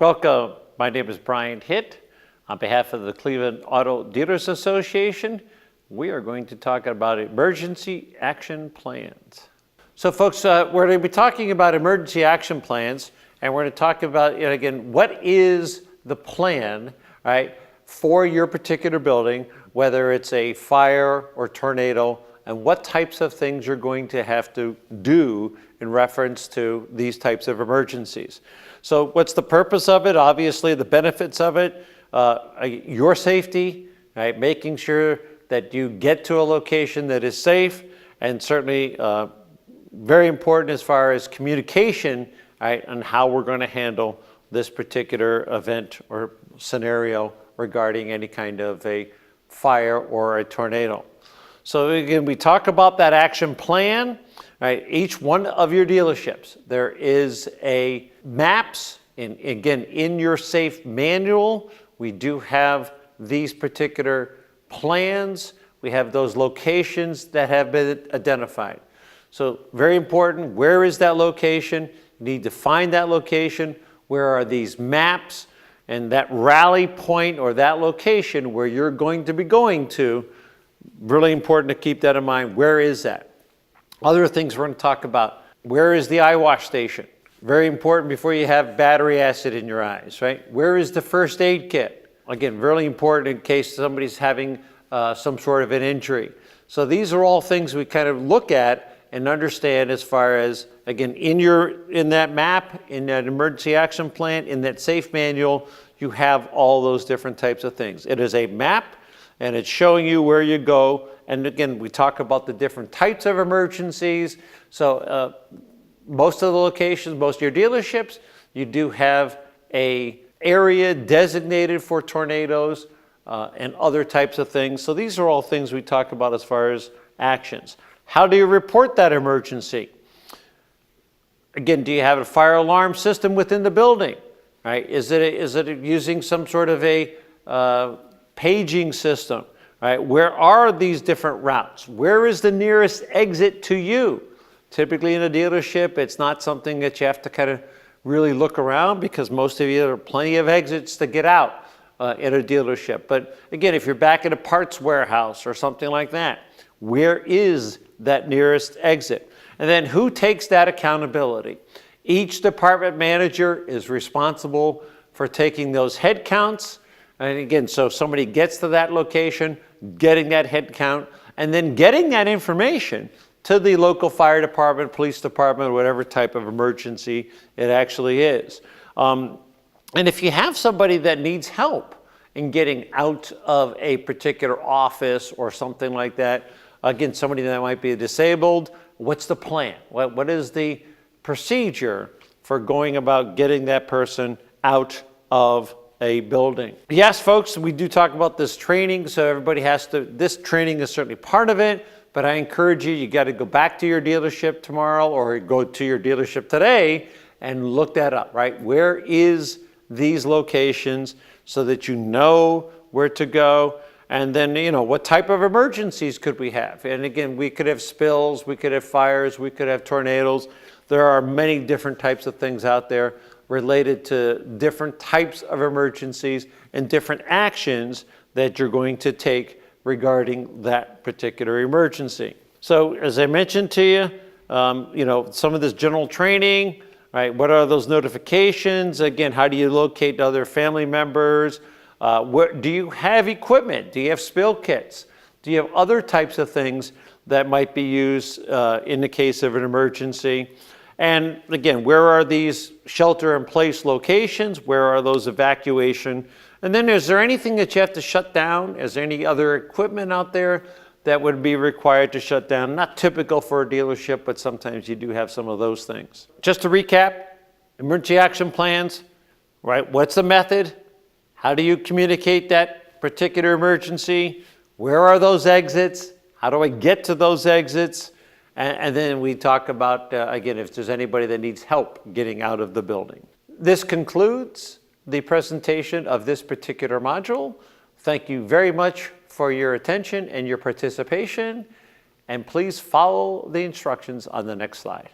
Welcome. My name is Brian Hitt. On behalf of the Cleveland Auto Dealers Association, we are going to talk about emergency action plans. So folks, we're going to be talking about emergency action plans, and we're going to talk about, again, what is the plan, right, for your particular building, whether it's a fire or tornado, and what types of things you're going to have to do in reference to these types of emergencies. So what's the purpose of it? Obviously, the benefits of it, your safety, right? Making sure that you get to a location that is safe, and certainly very important as far as communication, right, on how we're going to handle this particular event or scenario regarding any kind of a fire or a tornado. So again, we talk about that action plan, right? Each one of your dealerships, there is a maps, and again, in your safe manual, we do have these particular plans. We have those locations that have been identified. So very important, where is that location? You need to find that location. Where are these maps? And that rally point or that location where you're going to be going to, really important to keep that in mind. Where is that? Other things we're going to talk about. Where is the Eyewash Station? Very important before you have battery acid in your eyes, right? Where is the first aid kit? Again, really important in case somebody's having some sort of an injury. So these are all things we kind of look at and understand as far as, again, in that map, in that emergency action plan, in that safe manual, you have all those different types of things. It is a map, and it's showing you where you go. And again, we talk about the different types of emergencies. So most of the locations, most of your dealerships, you do have a area designated for tornadoes and other types of things. So these are all things we talk about as far as actions. How do you report that emergency? Again, do you have a fire alarm system within the building? Right? Is it using some sort of a paging system? Right? Where are these different routes? Where is the nearest exit to you? Typically in a dealership, it's not something that you have to kind of really look around, because most of you, there are plenty of exits to get out in a dealership. But again, if you're back in a parts warehouse or something like that, where is that nearest exit? And then who takes that accountability? Each department manager is responsible for taking those head counts. And again, so somebody gets to that location, getting that head count, and then getting that information to the local fire department, police department, whatever type of emergency it actually is. And if you have somebody that needs help in getting out of a particular office or something like that, again, somebody that might be disabled, what's the plan? What is the procedure for going about getting that person out of a building? Yes, folks, we do talk about this training, so everybody has to, this training is certainly part of it, but I encourage you, you got to go back to your dealership tomorrow or go to your dealership today and look that up, right? Where is these locations so that you know where to go? And then, what type of emergencies could we have? And again, we could have spills, we could have fires, we could have tornadoes. There are many different types of things out there related to different types of emergencies and different actions that you're going to take regarding that particular emergency. So as I mentioned to you, some of this general training, right? What are those notifications? Again, how do you locate other family members? Do you have equipment? Do you have spill kits? Do you have other types of things that might be used in the case of an emergency? And again, where are these shelter-in-place locations? Where are those evacuation? And then is there anything that you have to shut down? Is there any other equipment out there that would be required to shut down? Not typical for a dealership, but sometimes you do have some of those things. Just to recap, emergency action plans, right? What's the method? How do you communicate that particular emergency? Where are those exits? How do I get to those exits? And then we talk about, again, if there's anybody that needs help getting out of the building. This concludes the presentation of this particular module. Thank you very much for your attention and your participation, and please follow the instructions on the next slide.